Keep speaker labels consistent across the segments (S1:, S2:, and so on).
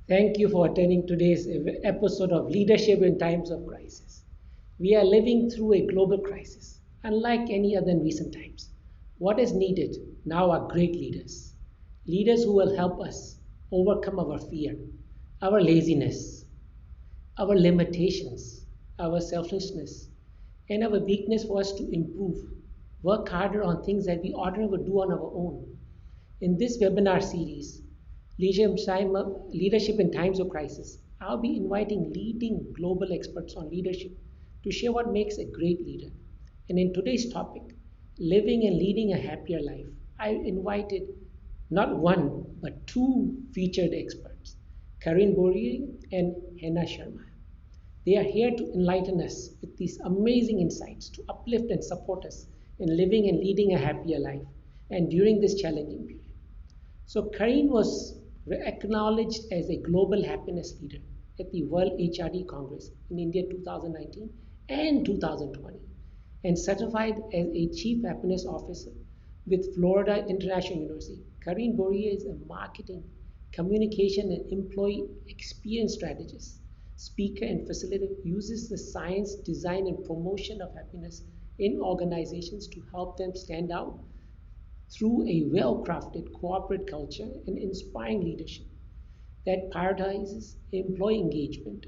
S1: Thank you for attending today's episode of Leadership in Times of Crisis. We are living through a global crisis, unlike any other in recent times. What is needed now are great leaders. Leaders who will help us overcome our fear, our laziness, our limitations, our selfishness, and our weakness for us to improve, work harder on things that we ordinarily would do on our own. In this webinar series, Leadership in Times of Crisis, I'll be inviting leading global experts on leadership to share what makes a great leader. And in today's topic, living and leading a happier life, I invited not one but two featured experts, Karin Borie and Henna Sharma. They are here to enlighten us with these amazing insights to uplift and support us in living and leading a happier life and during this challenging period. So Karin was acknowledged as a global happiness leader at the World HRD Congress in India 2019 and 2020 and certified as a Chief Happiness Officer with Florida International University. Karin Borie is a marketing, communication, and employee experience strategist, speaker, and facilitator who uses the science, design, and promotion of happiness in organizations to help them stand out through a well crafted corporate culture and inspiring leadership that prioritizes employee engagement.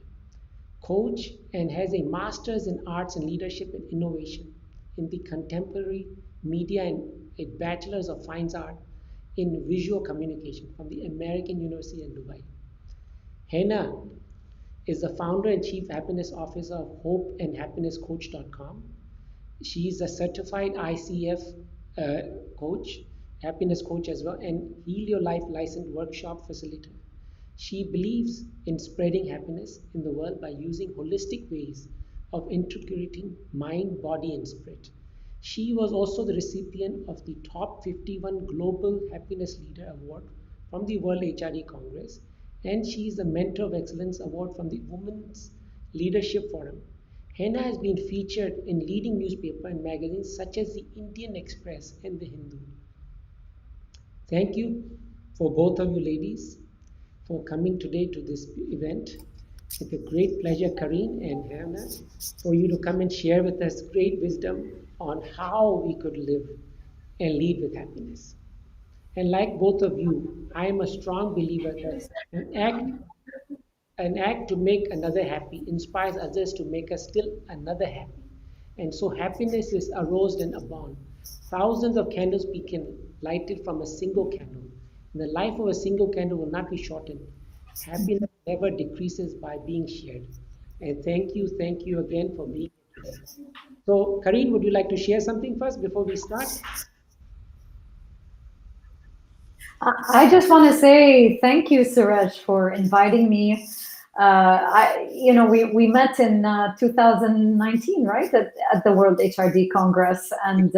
S1: Coach and has a master's in arts and leadership and innovation in the contemporary media and a bachelor's of fine art in visual communication from the American University in Dubai. Henna is the founder and chief happiness officer of hopeandhappinesscoach.com. She is a certified ICF coach, happiness coach as well, and Heal Your Life licensed workshop facilitator. She believes in spreading happiness in the world by using holistic ways of integrating mind, body, and spirit. She was also the recipient of the Top 51 Global Happiness Leader Award from the World HRD Congress, and she is the Mentor of Excellence Award from the Women's Leadership Forum. Henna has been featured in leading newspaper and magazines such as the Indian Express and the Hindu. Thank you for both of you ladies for coming today to this event. It's a great pleasure, Karin and Henna, for you to come and share with us great wisdom on how we could live and lead with happiness. And like both of you, I am a strong believer that an act to make another happy inspires others to make us still another happy. And so happiness is aroused and abound. Thousands of candles we can light it from a single candle. And the life of a single candle will not be shortened. Happiness never decreases by being shared. And thank you again for being here today. So, Karin, would you like to share something first before we start?
S2: I just want to say thank you, Suresh, for inviting me. We met in 2019, right, at the World HRD Congress, and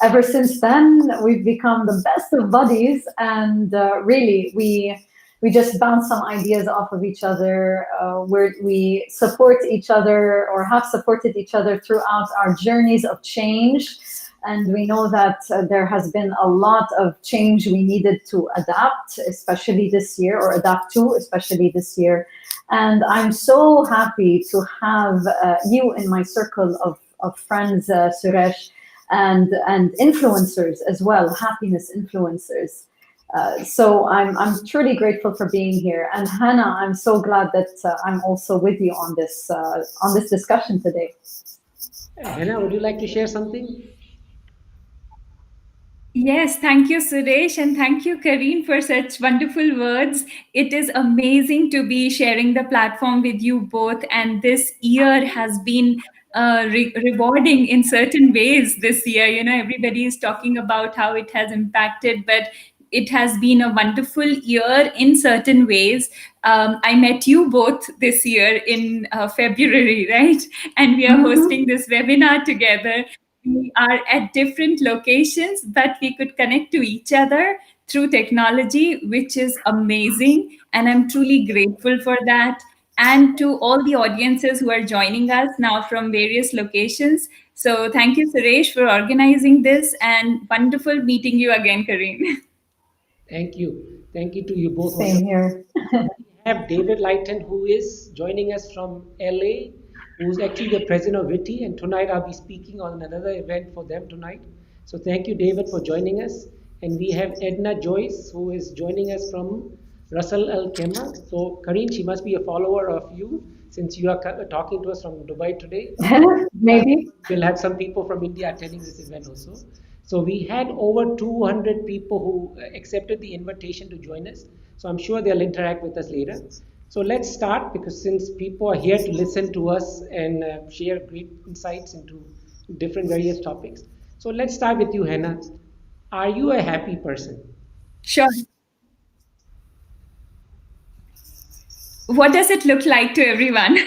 S2: ever since then we've become the best of buddies. And really, we just bounce some ideas off of each other, where we support each other or have supported each other throughout our journeys of change. And we know that there has been a lot of change we needed to adapt, especially this year, or adapt to, especially this year. And I'm so happy to have you in my circle of friends, Suresh, and influencers as well, happiness influencers. So I'm truly grateful for being here. And Hannah, I'm so glad that I'm also with you on this discussion today.
S1: Henna, would you like to share something?
S3: Yes, thank you, Suresh, and thank you, Kareen, for such wonderful words. It is amazing to be sharing the platform with you both, and this year has been rewarding in certain ways this year. Everybody is talking about how it has impacted, but it has been a wonderful year in certain ways. I met you both this year in February, right? And we are hosting this webinar together. We are at different locations, but we could connect to each other through technology, which is amazing. And I'm truly grateful for that. And to all the audiences who are joining us now from various locations. So thank you, Suresh, for organizing this, and wonderful meeting you again, Kareen.
S1: Thank you. Thank you to you both.
S2: Same here.
S1: have David Lighton, who is joining us from LA, who's actually the president of Witty, and tonight I'll be speaking on another event for them tonight. So thank you, David, for joining us. And we have Edna Joyce, who is joining us from Russell Al Kema. So Kareen, she must be a follower of you since you are talking to us from Dubai today.
S2: Maybe.
S1: We'll have some people from India attending this event also. So we had over 200 people who accepted the invitation to join us. So I'm sure they'll interact with us later. So let's start because since people are here to listen to us and share great insights into different various topics. So let's start with you, Hannah. Are you a happy person?
S3: Sure. What does it look like to everyone?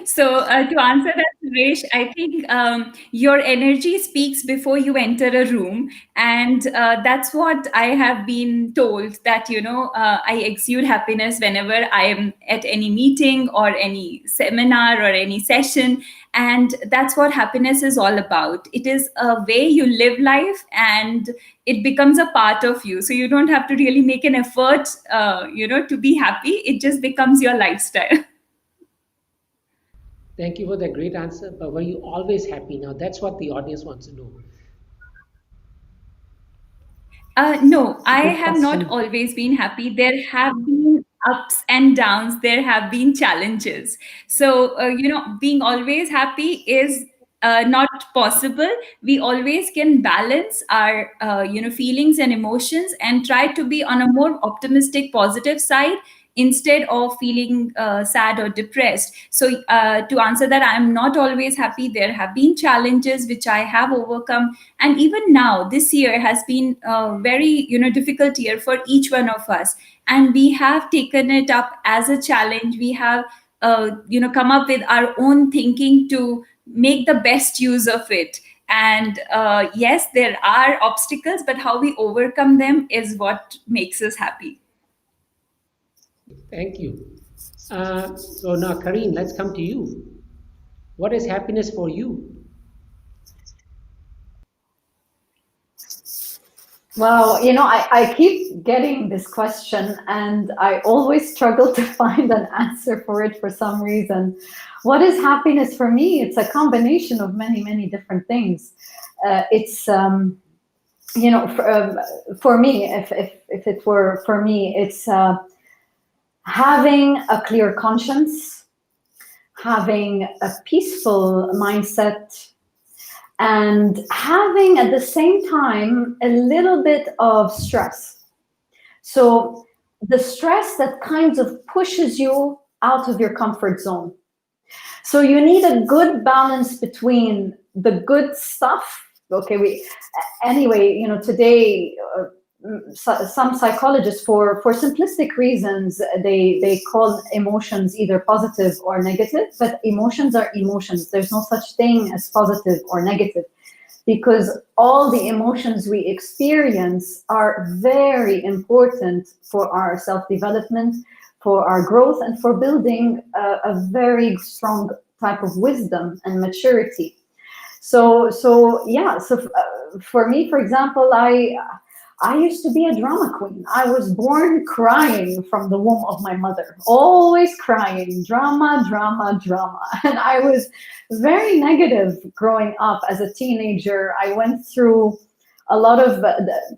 S3: So, to answer that, Suresh, I think your energy speaks before you enter a room, and that's what I have been told. That I exude happiness whenever I am at any meeting or any seminar or any session, and that's what happiness is all about. It is a way you live life, and it becomes a part of you. So you don't have to really make an effort, to be happy. It just becomes your lifestyle.
S1: Thank you for that great answer. But were you always happy? Now that's what the audience wants to know.
S3: No,
S1: It's a
S3: I
S1: good
S3: have not
S1: question.
S3: always been happy. There have been ups and downs. There have been challenges. So, being always happy is not possible. We always can balance our, feelings and emotions and try to be on a more optimistic, positive side instead of feeling sad or depressed. So, to answer that, I'm not always happy. There have been challenges which I have overcome, and even now this year has been a very difficult year for each one of us, and we have taken it up as a challenge. We have come up with our own thinking to make the best use of it. And yes, there are obstacles, but how we overcome them is what makes us happy.
S1: Thank you. So now, Kareen, let's come to you. What is happiness for you?
S2: Well, I keep getting this question and I always struggle to find an answer for it for some reason. What is happiness for me? It's a combination of many, many different things. It's, for me, if it were for me, it's having a clear conscience, having a peaceful mindset, and having at the same time a little bit of stress. So the stress that kind of pushes you out of your comfort zone. So you need a good balance between the good stuff. Okay, anyway, today some psychologists, for simplistic reasons, they call emotions either positive or negative, but emotions are emotions. There's no such thing as positive or negative, because all the emotions we experience are very important for our self-development, for our growth, and for building a very strong type of wisdom and maturity. So yeah, for me, for example, I used to be a drama queen. I was born crying from the womb of my mother, always crying, drama, drama, drama. And I was very negative growing up as a teenager. I went through a lot of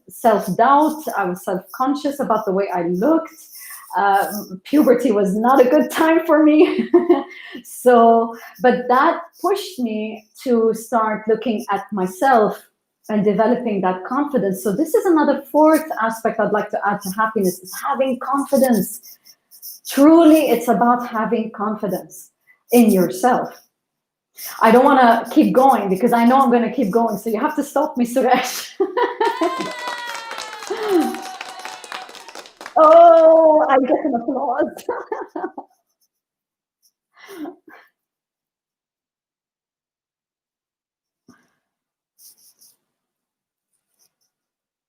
S2: self-doubt. I was self-conscious about the way I looked. Puberty was not a good time for me. But that pushed me to start looking at myself and developing that confidence. So this is another fourth aspect I'd like to add to happiness, is having confidence. Truly, it's about having confidence in yourself. I don't want to keep going because I know I'm going to keep going. So you have to stop me, Suresh. Oh, I get an applause.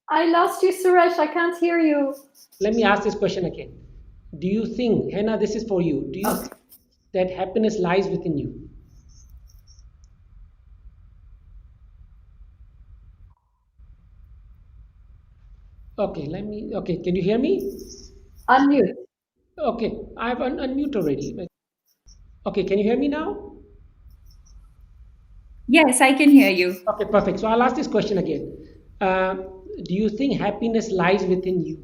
S2: I lost you, Suresh. I can't hear you.
S1: Let me ask this question again. Do you think, Hannah, this is for you, do you
S2: Okay.
S1: think that happiness lies within you? Okay, let me. Okay, can you hear me?
S2: Unmute.
S1: Okay, I've unmute already. Okay, can you hear me now?
S3: Yes, I can hear you.
S1: Okay, perfect. So I'll ask this question again. Uh, do you think happiness lies within you?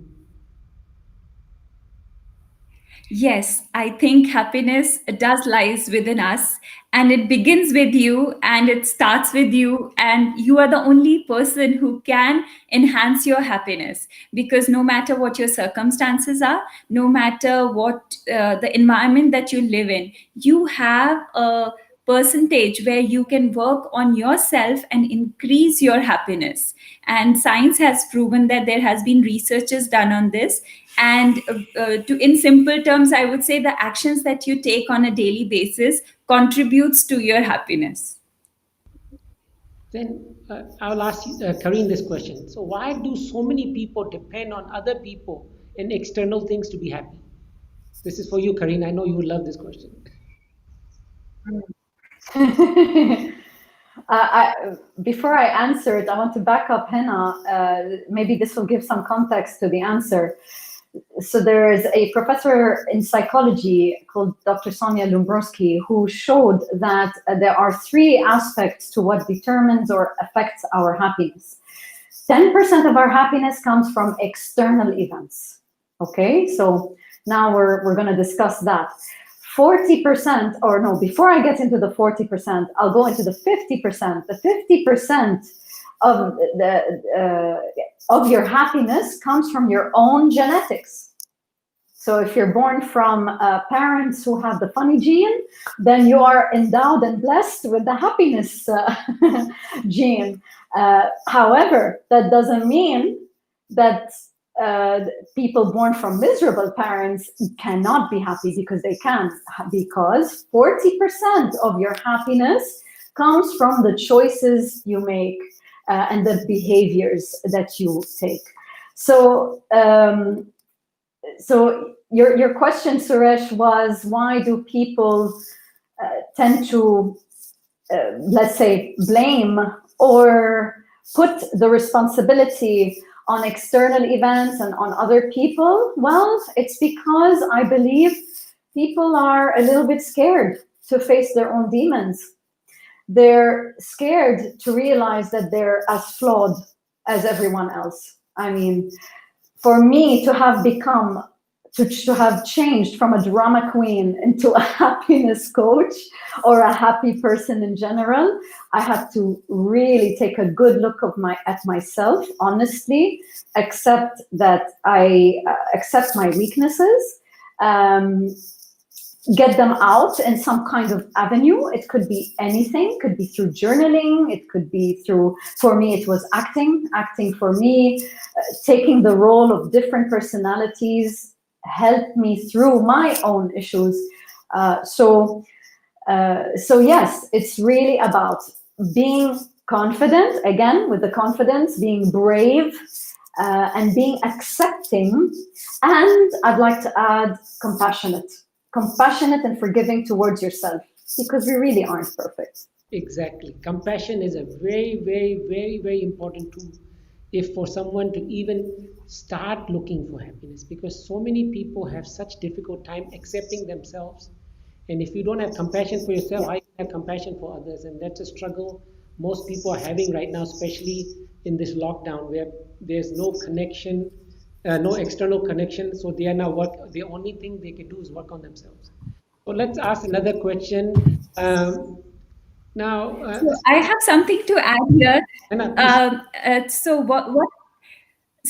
S3: Yes, I think happiness does lies within us, and it begins with you and it starts with you, and you are the only person who can enhance your happiness, because no matter what your circumstances are, no matter what the environment that you live in, you have a percentage where you can work on yourself and increase your happiness. And science has proven that there has been researches done on this. And to in simple terms, I would say the actions that you take on a daily basis contributes to your happiness.
S1: Then I'll ask you, Karine this question. So why do so many people depend on other people and external things to be happy? This is for you, Karine. I know you would love this question.
S2: Before I answer it, I want to back up Henna. Maybe this will give some context to the answer. So there is a professor in psychology called Dr. Sonia Lumbroski who showed that there are three aspects to what determines or affects our happiness. 10% of our happiness comes from external events. Okay, so now we're going to discuss that. 40%, or no, before I get into the 40%, I'll go into the 50%. The 50% of your happiness comes from your own genetics. So if you're born from parents who have the funny gene, then you are endowed and blessed with the happiness gene. However, that doesn't mean that people born from miserable parents cannot be happy, because they can, because 40% of your happiness comes from the choices you make and the behaviors that you take. So, so your question, Suresh, was why do people tend to, let's say, blame or put the responsibility on external events and on other people? Well, it's because I believe people are a little bit scared to face their own demons. They're scared to realize that they're as flawed as everyone else. I mean, for me to have become, to have changed from a drama queen into a happiness coach or a happy person in general, I had to really take a good look at myself, honestly, accept that I accept my weaknesses, get them out in some kind of avenue. It could be anything, could be through journaling, it could be through, for me, it was acting for me, taking the role of different personalities helped me through my own issues. So yes, it's really about being confident, again, with the confidence, being brave, and being accepting. And I'd like to add compassionate and forgiving towards yourself, because we really aren't perfect.
S1: Exactly. Compassion is a very, very, very, very important tool if for someone to even start looking for happiness, because so many people have such difficult time accepting themselves. And if you don't have compassion for yourself,
S2: Yeah.
S1: how you have compassion for others? And that's a struggle most people are having right now, especially in this lockdown where there's no connection, no external connection. So they are now work. The only thing they can do is work on themselves. So let's ask another question. Now,
S3: So I have something to add here.
S1: Anna, please.
S3: So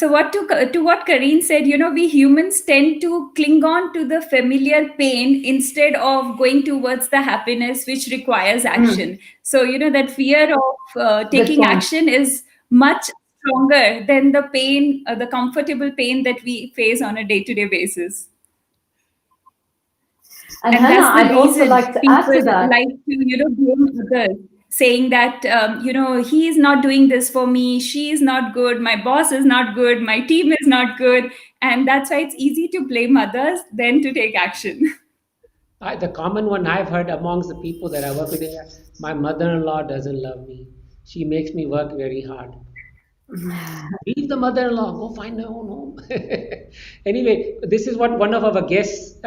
S3: to what Kareen said, we humans tend to cling on to the familiar pain instead of going towards the happiness, which requires
S2: Mm,
S3: action. So that fear of
S2: good
S3: taking
S2: point.
S3: action is much stronger than the pain, the comfortable pain that we face on a day-to-day basis.
S2: And
S3: And
S2: Hannah,
S3: that's the
S2: I'd also
S3: reason
S2: like to add
S3: people
S2: to that.
S3: like to blame others, saying that he is not doing this for me, she is not good, my boss is not good, my team is not good. And that's why it's easy to blame others than to take action.
S1: The common one I've heard amongst the people that I work with is my mother-in-law doesn't love me. She makes me work very hard. Leave the mother-in-law, go find her own home. Anyway, this is what one of our guests,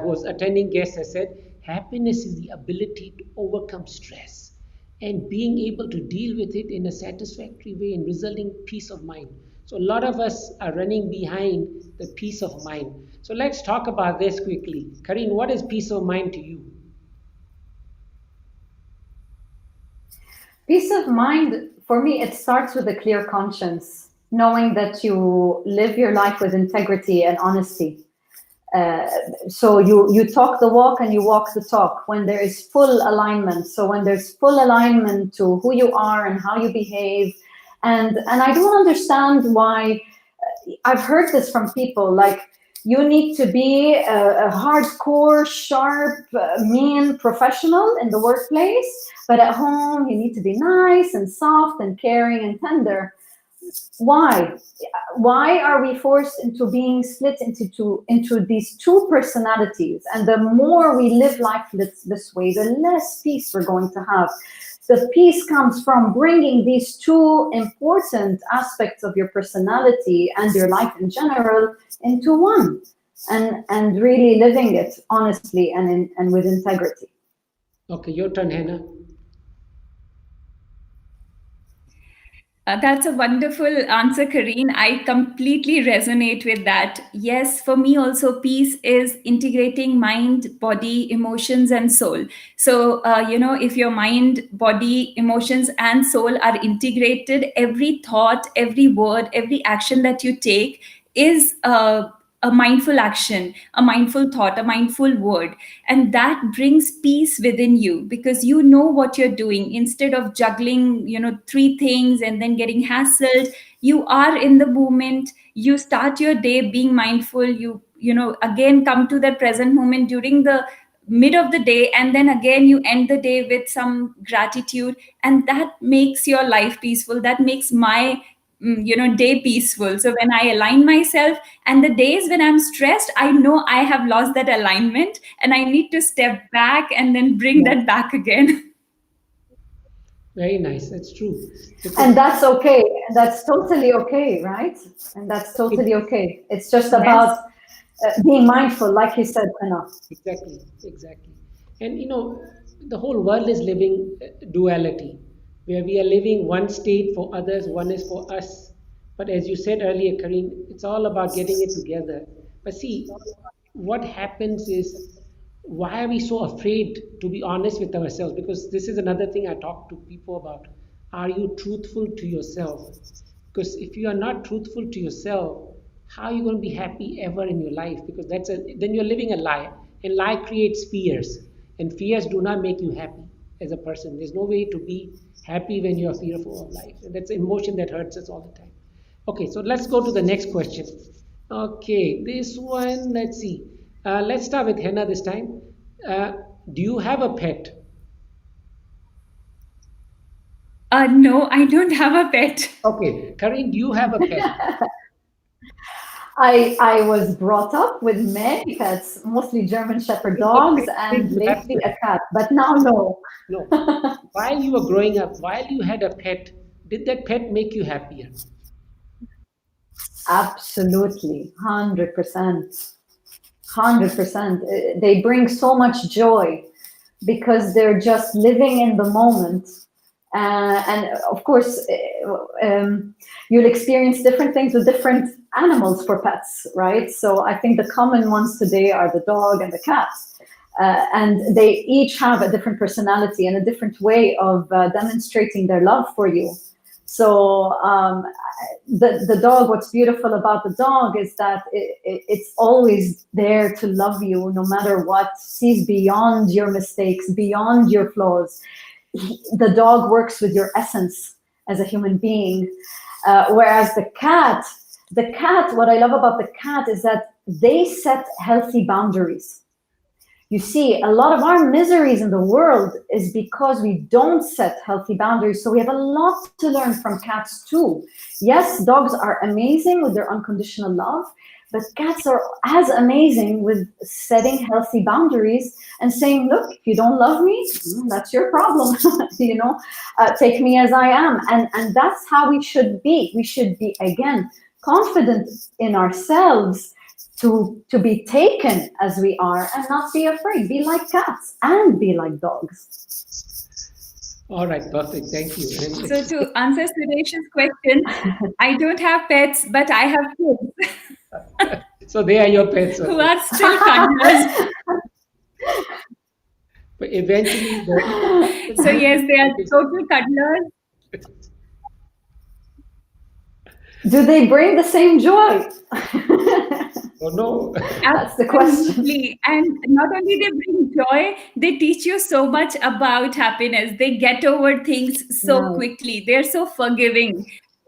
S1: who's attending guests, has said. Happiness is the ability to overcome stress and being able to deal with it in a satisfactory way and resulting peace of mind. So a lot of us are running behind the peace of mind. So let's talk about this quickly. Kareen, what is peace of mind to you?
S2: Peace of mind, for me, it starts with a clear conscience, knowing that you live your life with integrity and honesty. Uh, so you talk the walk and you walk the talk when there is full alignment. So when there's full alignment to who you are and how you behave, and I don't understand why. I've heard this from people like, you need to be a hardcore, sharp, mean professional in the workplace, but at home you need to be nice and soft and caring and tender. Why? Why are we forced into being split into these two personalities? And the more we live life this way, the less peace we're going to have. The peace comes from bringing these two important aspects of your personality and your life in general into one, and really living it honestly and with integrity.
S1: Okay, your turn, Hannah.
S3: That's a wonderful answer, Kareen. I completely resonate with that. Yes, for me also, peace is integrating mind, body, emotions, and soul. So, if your mind, body, emotions, and soul are integrated, every thought, every word, every action that you take is a mindful action, a mindful thought, a mindful word. And that brings peace within you because you know what you're doing. Instead of juggling, three things and then getting hassled, you are in the moment. You start your day being mindful. Again come to that present moment during the mid of the day, and then again you end the day with some gratitude, and that makes your life peaceful. That makes my day peaceful. So when I align myself, and the days when I'm stressed, I know I have lost that alignment and I need to step back and then bring
S1: Yeah,
S3: that back again.
S1: very nice. That's true.
S2: And
S1: Because
S2: that's okay. And that's totally okay, right? And that's
S1: it,
S2: totally okay. It's just
S3: Yes.
S2: about being mindful, like you said, Anna.
S1: exactly, exactly. And the whole world is living duality, where we are living one state for others, one is for us. But as you said earlier, Kareen, it's all about getting it together. But see, what happens is, why are we so afraid to be honest with ourselves? Because this is another thing I talk to people about. Are you truthful to yourself? Because if you are not truthful to yourself, how are you going to be happy ever in your life? Because then you're living a lie, and lie creates fears, and fears do not make you happy as a person. There's no way to be happy when you're fearful of life, and that's an emotion that hurts us all the time. Okay, so let's go to the next question. Okay, this one, let's see. Let's start with Henna this time. Uh, do you have a pet?
S3: No, I don't have a pet.
S1: Okay, Karin, do you have a pet?
S2: I was brought up with many pets, mostly German Shepherd
S1: What
S2: dogs,
S1: pet did
S2: and
S1: you have
S2: lately
S1: first?
S2: a cat. But now, no.
S1: No. While you were growing up, while you had a pet, did that pet make you happier?
S2: Absolutely, 100%. 100%. They bring so much joy because they're just living in the moment. And of course, you'll experience different things with different animals for pets, right? So I think the common ones today are the dog and the cat. And they each have a different personality and a different way of demonstrating their love for you. So the dog, what's beautiful about the dog is that it's always there to love you no matter what, sees beyond your mistakes, beyond your flaws. The dog works with your essence as a human being. Whereas the cat, what I love about the cat is that they set healthy boundaries. You see, a lot of our miseries in the world is because we don't set healthy boundaries. So we have a lot to learn from cats too. Yes, dogs are amazing with their unconditional love, But cats are as amazing with setting healthy boundaries and saying, look, if you don't love me, that's your problem. Take me as I am. And that's how we should be. We should be, again, confident in ourselves to be taken as we are and not be afraid. Be like cats and be like dogs.
S1: All right, perfect. Thank you. And
S3: So to answer Suresh's question, I don't have pets, but I have kids
S1: so they are your pets,
S3: who
S1: okay.
S3: are still cuddlers.
S1: But eventually,
S3: So yes, they are total cuddlers.
S2: Do they bring the same joy?
S1: oh no.
S2: That's the question.
S3: Absolutely. And not only they bring joy, they teach you so much about happiness. They get over things so
S2: Yeah.
S3: quickly. They're so forgiving.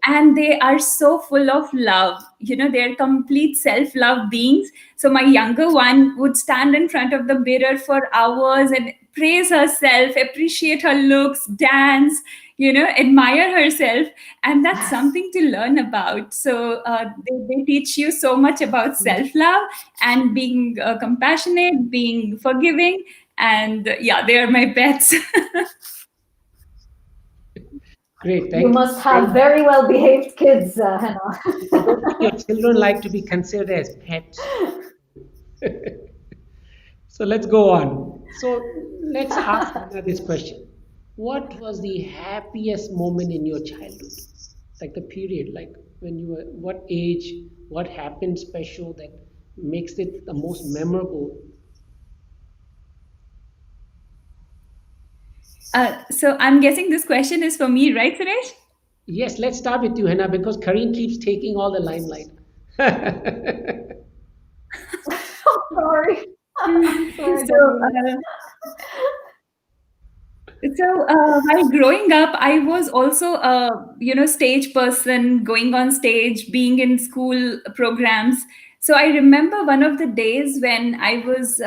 S3: And they are so full of love. They're complete self love beings. So, my younger one would stand in front of the mirror for hours and praise herself, appreciate her looks, dance, admire herself. And that's something to learn about. So, they teach you so much about self love and being compassionate, being forgiving. And yeah, they are my pets.
S1: Great,
S2: You
S1: thank you.
S2: must have very well behaved kids, Hannah.
S1: I don't think your children like to be considered as pets. So let's go on. So let's ask Anna this question. What was the happiest moment in your childhood? Like the period, like when you were, what age, what happened special that makes it the most memorable?
S3: So I'm guessing this question is for me, right, Suresh?
S1: Yes, let's start with you, Hannah, because Kareen keeps taking all the limelight.
S2: Sorry. Sorry,
S3: So,
S2: don't do
S3: while growing up, I was also a stage person, going on stage, being in school programs. So I remember one of the days when I was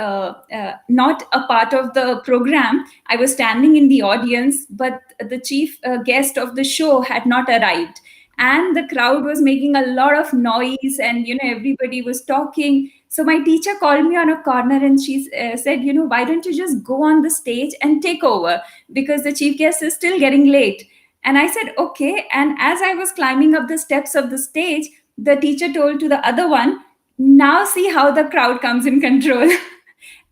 S3: not a part of the program. I was standing in the audience, but the chief guest of the show had not arrived, and the crowd was making a lot of noise, and everybody was talking. So my teacher called me on a corner and she said, why don't you just go on the stage and take over, because the chief guest is still getting late. And I said, okay. And as I was climbing up the steps of the stage, the teacher told to the other one, now see how the crowd comes in control.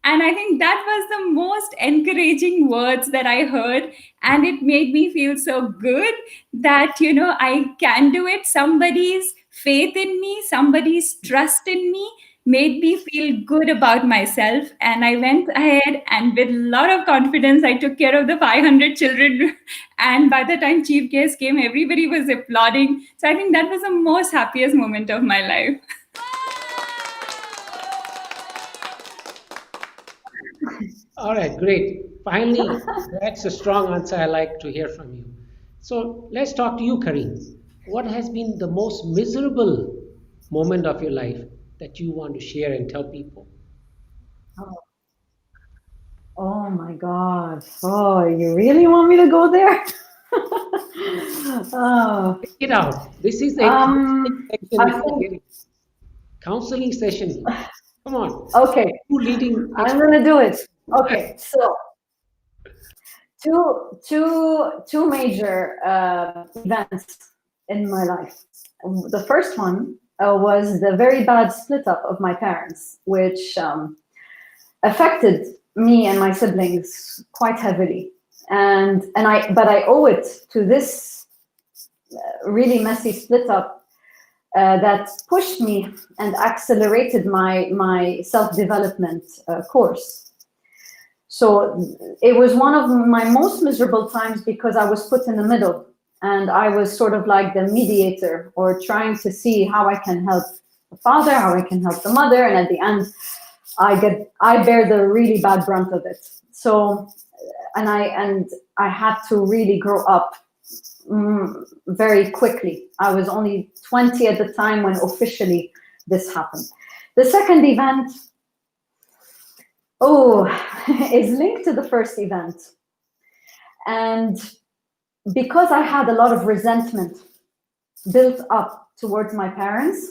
S3: And I think that was the most encouraging words that I heard. And it made me feel so good that, I can do it. Somebody's faith in me, somebody's trust in me made me feel good about myself. And I went ahead and with a lot of confidence, I took care of the 500 children. And by the time chief guest came, everybody was applauding. So I think that was the most happiest moment of my life.
S1: All right, great. Finally, that's a strong answer I like to hear from you. So let's talk to you, Kareem. What has been the most miserable moment of your life that you want to share and tell people?
S2: Oh, oh my God. Oh, you really want me to go there? Oh,
S1: Take it out. This is a counseling
S2: um,
S1: section
S2: I
S1: if you're
S2: think,
S1: getting counseling session. Come on.
S2: okay,
S1: Two leading
S2: I'm
S1: experts.
S2: gonna do it. Okay, so two major events in my life. The first one was the very bad split up of my parents, which affected me and my siblings quite heavily. But I owe it to this really messy split up that pushed me and accelerated my self development course. So it was one of my most miserable times because I was put in the middle and I was sort of like the mediator or trying to see how I can help the father, how I can help the mother, and at the end I bear the really bad brunt of it. So I had to really grow up very quickly. I was only 20 at the time when officially this happened. The second event, is linked to the first event. And because I had a lot of resentment built up towards my parents,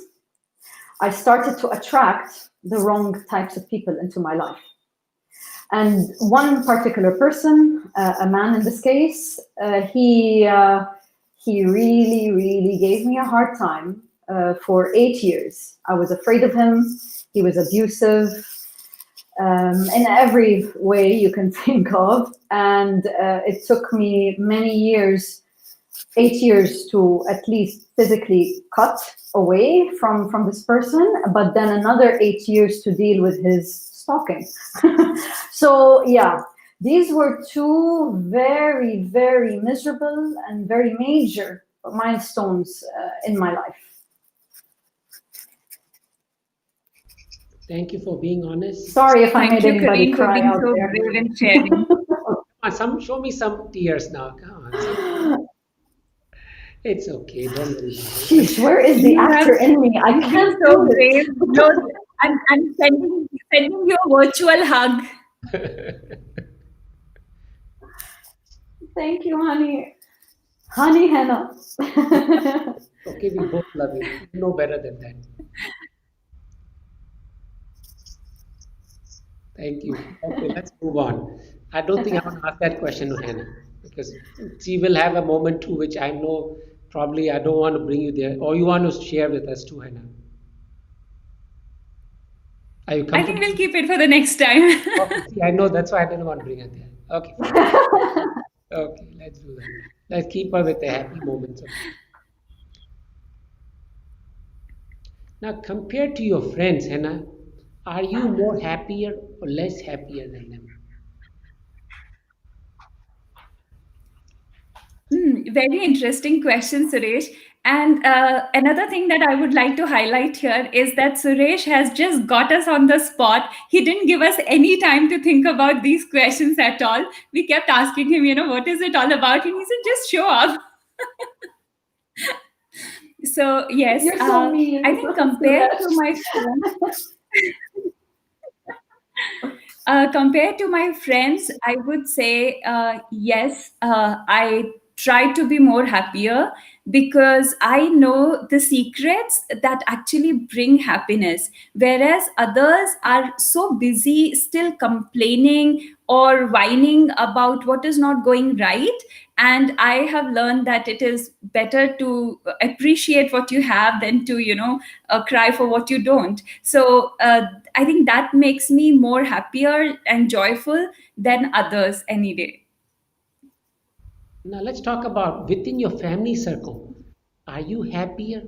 S2: I started to attract the wrong types of people into my life. And one particular person, a man in this case, he really, really gave me a hard time for 8 years. I was afraid of him. He was abusive in every way you can think of. And it took me many years, 8 years, to at least physically cut away from this person, but then another 8 years to deal with his stalking. So yeah, these were two very, very miserable and very major milestones in my life.
S1: Thank you for being honest.
S2: Sorry if I
S3: Thank
S2: made
S3: you,
S2: anybody
S3: Kareen, for
S2: cry
S3: being
S2: out
S3: so
S2: there.
S3: brave in sharing.
S1: Show me some tears now. Come on. It's okay. Don't worry about it.
S2: Sheesh, where is the
S3: You have
S2: actor in me? I
S3: You've been
S2: can't
S3: so
S2: do
S3: brave.
S2: this.
S3: No, I'm sending you a virtual hug.
S2: Thank you, honey. Honey Hannah.
S1: Okay, we both love you. You know better than that. Thank you. Okay, let's move on. I don't think I want to ask that question to Hannah because she will have a moment too, which I know probably I don't want to bring you there, or you want to share with us too, Hannah. Are you
S3: I think we'll
S1: comfortable?
S3: keep it for the next time.
S1: Okay, see, I know that's why I didn't want to bring her there. Okay, fine. Okay, let's do that. Let's keep her with the happy moments. Now, compared to your friends, Hannah, are you more happier or less happier than them?
S3: Very interesting question, Suresh. And another thing that I would like to highlight here is that Suresh has just got us on the spot. He didn't give us any time to think about these questions at all. We kept asking him, what is it all about? And he said, just show up. So, yes,
S2: You're so mean,
S3: I think compared to
S2: Suresh.
S3: my friends, compared to my friends, I would say yes. I try to be more happier because I know the secrets that actually bring happiness, whereas others are so busy still complaining or whining about what is not going right. And I have learned that it is better to appreciate what you have than to cry for what you don't. So I think that makes me more happier and joyful than others any day.
S1: Now, let's talk about within your family circle. Are you happier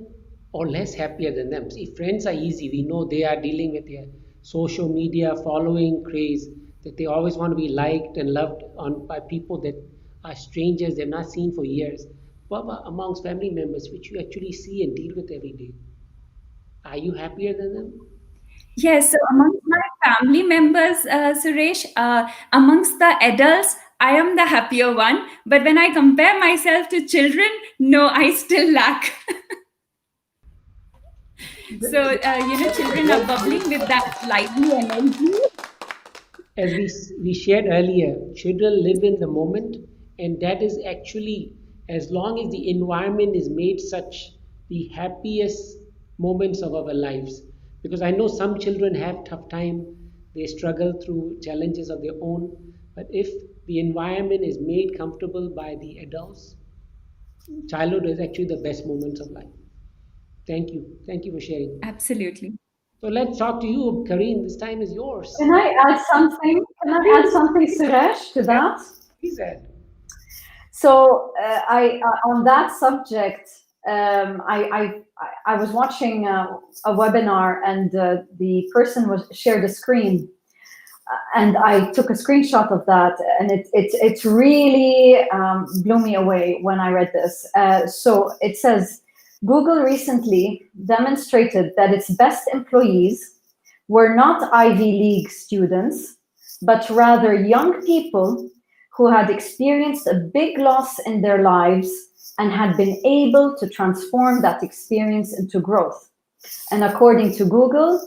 S1: or less happier than them? See, friends are easy. We know they are dealing with their social media following craze, that they always want to be liked and loved by people that are strangers they've not seen for years. What about amongst family members, which you actually see and deal with every day? Are you happier than them?
S3: Yes, so amongst my family members, Suresh, amongst the adults, I am the happier one. But when I compare myself to children, no, I still lack. So, children are bubbling with that lively energy.
S1: As we shared earlier, children live in the moment, and that is actually, as long as the environment is made such, the happiest moments of our lives. Because I know some children have tough time, they struggle through challenges of their own, but if the environment is made comfortable by the adults, childhood is actually the best moments of life. Thank you for sharing.
S3: Absolutely.
S1: So let's talk to you, Kareen. This time is yours.
S2: Can I add something? Can I add something, Suresh, to
S1: Yeah,
S2: that?
S1: please add.
S2: So I on that subject, I was watching a webinar, and the person was shared a screen, and I took a screenshot of that, and it really blew me away when I read this. So it says, Google recently demonstrated that its best employees were not Ivy League students, but rather young people who had experienced a big loss in their lives and had been able to transform that experience into growth. And according to Google,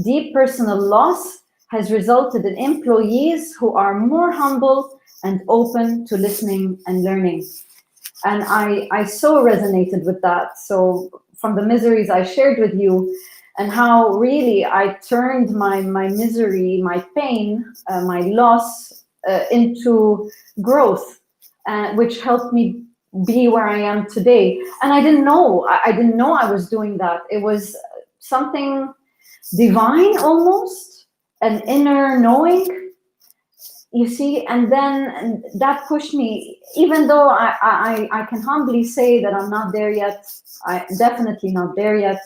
S2: deep personal loss has resulted in employees who are more humble and open to listening and learning. And I so resonated with that. So from the miseries I shared with you, and how really I turned my misery, my pain, my loss into growth, which helped me be where I am today. And I didn't know. I didn't know I was doing that. It was something divine, almost an inner knowing, you see. And then that pushed me, even though I can humbly say that I'm not there yet. I definitely not there yet.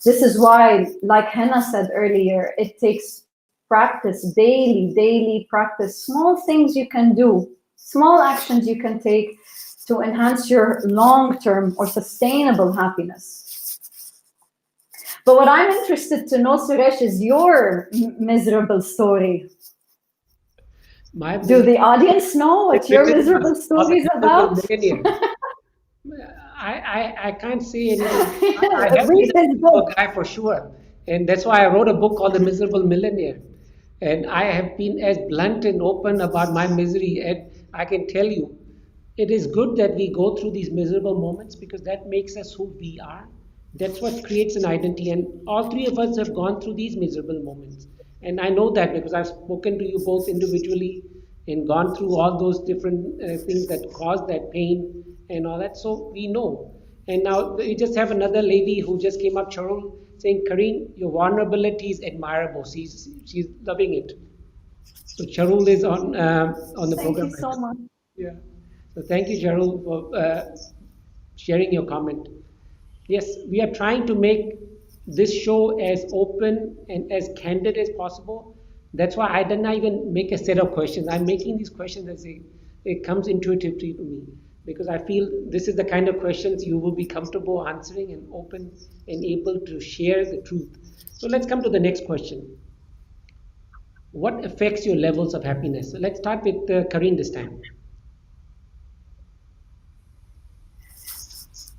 S2: This is why, like Henna said earlier, it takes practice, daily practice, small things you can do, small actions you can take to enhance your long-term or sustainable happiness. But what I'm interested to know, Suresh, is your miserable story. Do the audience know what your miserable story is about?
S1: I can't say anything. I have been a miserable guy for sure. And that's why I wrote a book called The Miserable Millionaire. And I have been as blunt and open about my misery. And I can tell you, it is good that we go through these miserable moments because that makes us who we are. That's what creates an identity. And all three of us have gone through these miserable moments. And I know that because I've spoken to you both individually and gone through all those different things that cause that pain and all that. So we know. And now we just have another lady who just came up, Charul, saying, Kareen, your vulnerability is admirable. She's loving it. So Charul is on the program.
S2: Thank you so much.
S1: Yeah. So thank you, Charul, for sharing your comment. Yes, we are trying to make this show as open and as candid as possible. That's why I didn't even make a set of questions. I'm making these questions as it comes intuitively to me because I feel this is the kind of questions you will be comfortable answering and open and able to share the truth. So let's come to the next question. What affects your levels of happiness? So let's start with Kareen this time.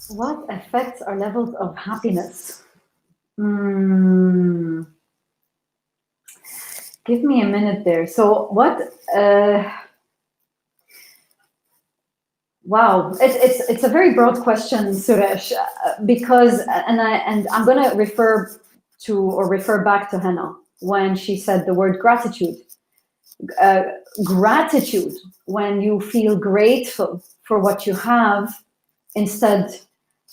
S2: What affects our levels of happiness? Give me a minute there. So what? Wow, it's a very broad question, Suresh, because and I'm going to refer back to Henna when she said the word gratitude. Gratitude, when you feel grateful for what you have instead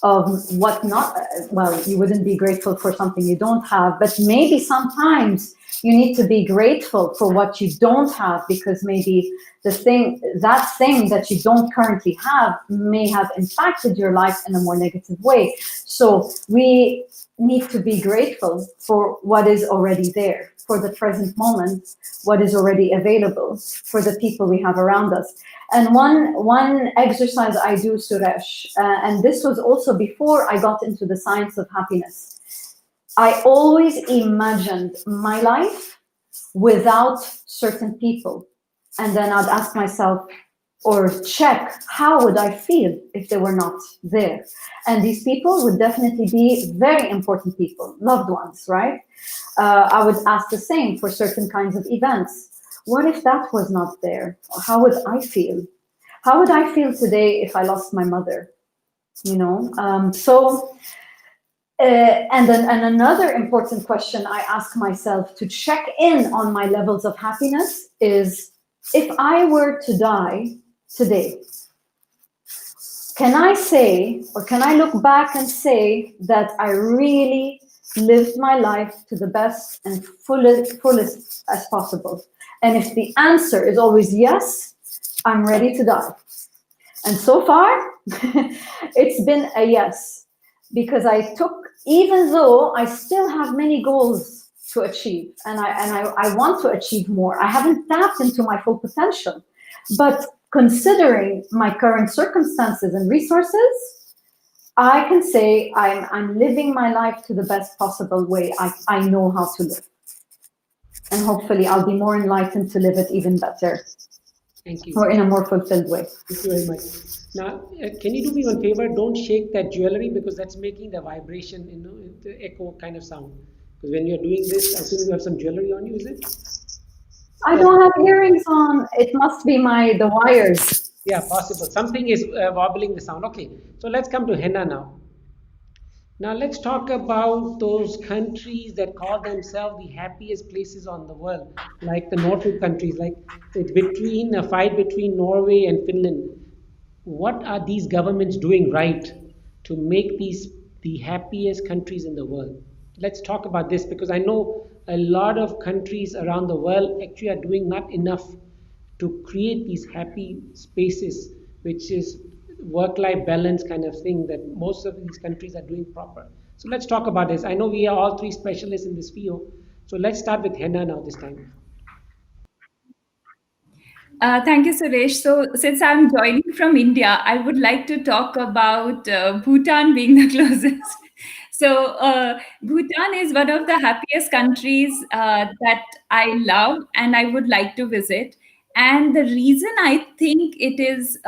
S2: of what not, well, you wouldn't be grateful for something you don't have, but maybe sometimes you need to be grateful for what you don't have because maybe that thing that you don't currently have may have impacted your life in a more negative way. So we need to be grateful for what is already there, for the present moment, what is already available, for the people we have around us. And one exercise I do, Suresh, and this was also before I got into the science of happiness. I always imagined my life without certain people. And then I'd ask myself or check, how would I feel if they were not there? And these people would definitely be very important people, loved ones, right? I would ask the same for certain kinds of events. What if that was not there? How would I feel? How would I feel today if I lost my mother? You know, and another important question I ask myself to check in on my levels of happiness is, if I were to die today, can I say, or can I look back and say that I really lived my life to the best and fullest as possible? And if the answer is always yes, I'm ready to die. And so far, it's been a yes, because I took, even though I still have many goals to achieve, and I want to achieve more. I haven't tapped into my full potential, but considering my current circumstances and resources, I can say I'm living my life to the best possible way I know how to live. And hopefully I'll be more enlightened to live it even better.
S1: Thank you.
S2: Or in a more fulfilled way.
S1: Thank you very much. Now, can you do me one favor? Don't shake that jewelry because that's making the vibration, you know, the echo kind of sound. Because when you're doing this, I think you have some jewelry on you, is it?
S2: I don't have earrings on. It must be the wires.
S1: Yeah, possible. Something is wobbling the sound. Okay, so let's come to Henna now. Now let's talk about those countries that call themselves the happiest places on the world, like the Nordic countries, like it's between a fight between Norway and Finland. What are these governments doing right to make these the happiest countries in the world? Let's talk about this because I know a lot of countries around the world actually are doing not enough to create these happy spaces, which is work-life balance kind of thing that most of these countries are doing proper. So let's talk about this. I know we are all three specialists in this field. So let's start with Henna now this time.
S3: Thank you, Suresh. So, since I'm joining from India, I would like to talk about Bhutan being the closest. Bhutan is one of the happiest countries that I love and I would like to visit. And the reason I think it is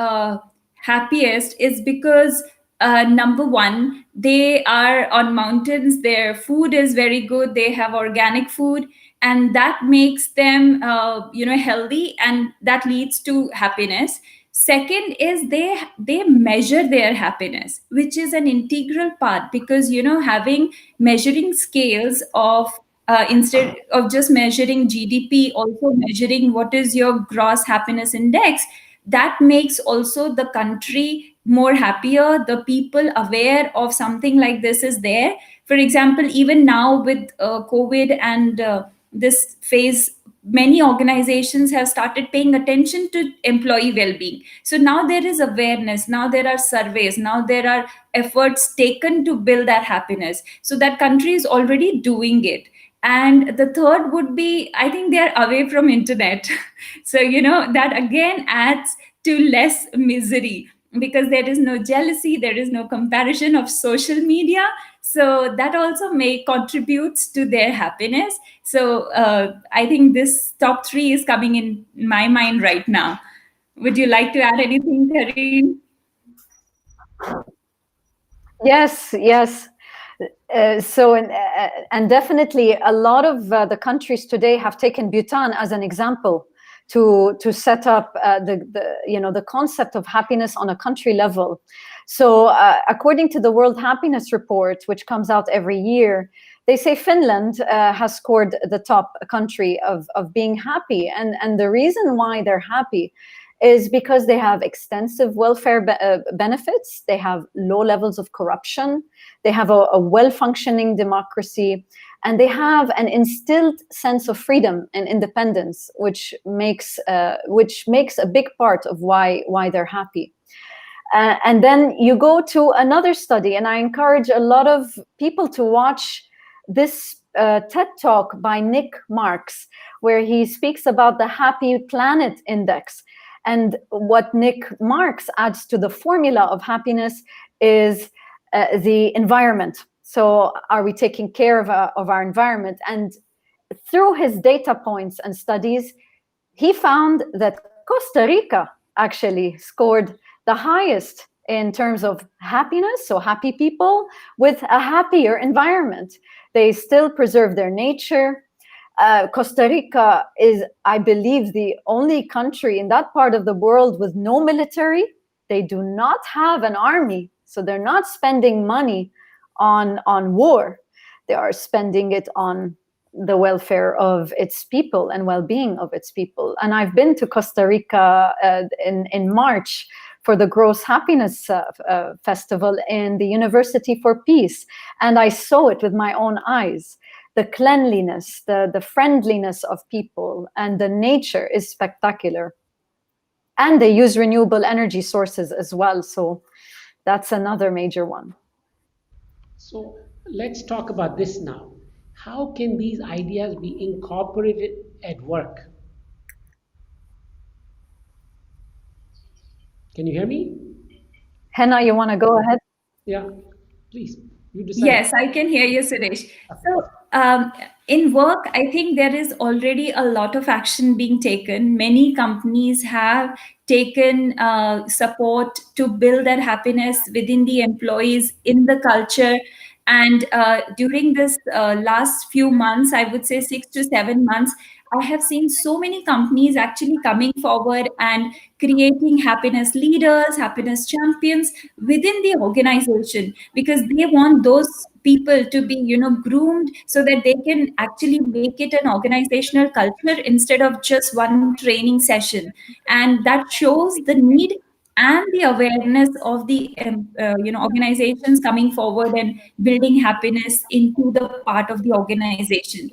S3: happiest is because number one, they are on mountains, their food is very good, they have organic food, and that makes them healthy, and that leads to happiness. Second is they measure their happiness, which is an integral part, because having measuring scales of instead of just measuring GDP, also measuring what is your gross happiness index, that makes also the country more happier, the people aware of something like this is there. For example, even now with COVID and this phase, many organizations have started paying attention to employee well-being. So now there is awareness, now there are surveys, now there are efforts taken to build that happiness, so that country is already doing it. And the third would be, I think they are away from internet. So that again adds to less misery, because there is no jealousy, there is no comparison of social media, so that also may contributes to their happiness. So I think this top three is coming in my mind right now. Would you like to add anything, Kareen?
S2: Yes, yes. And definitely a lot of the countries today have taken Bhutan as an example to set up the concept of happiness on a country level. So according to the World Happiness Report, which comes out every year, they say Finland has scored the top country of being happy, and the reason why they're happy is because they have extensive welfare benefits, they have low levels of corruption, they have a well-functioning democracy, and they have an instilled sense of freedom and independence, which makes a big part of why they're happy. And then you go to another study, and I encourage a lot of people to watch this TED Talk by Nick Marks, where he speaks about the Happy Planet Index. And what Nick Marks adds to the formula of happiness is the environment. So are we taking care of our environment? And through his data points and studies, he found that Costa Rica actually scored the highest in terms of happiness, so happy people with a happier environment. They still preserve their nature. Costa Rica is, I believe, the only country in that part of the world with no military. They do not have an army, so they're not spending money on war. They are spending it on the welfare of its people and well-being of its people. And I've been to Costa Rica in March for the Gross Happiness Festival in the University for Peace, and I saw it with my own eyes. The cleanliness, the friendliness of people, and the nature is spectacular. And they use renewable energy sources as well, so that's another major one.
S1: So let's talk about this now. How can these ideas be incorporated at work? Can you hear me?
S2: Henna, you want to go ahead?
S1: Yeah, please. You decide.
S3: Yes, I can hear you, Suresh. So, in work, I think there is already a lot of action being taken. Many companies have taken support to build that happiness within the employees, in the culture. And during this last few months, I would say 6 to 7 months, I have seen so many companies actually coming forward and creating happiness leaders, happiness champions within the organization, because they want those people to be, groomed so that they can actually make it an organizational culture instead of just one training session. And that shows the need and the awareness of the organizations coming forward and building happiness into the part of the organization.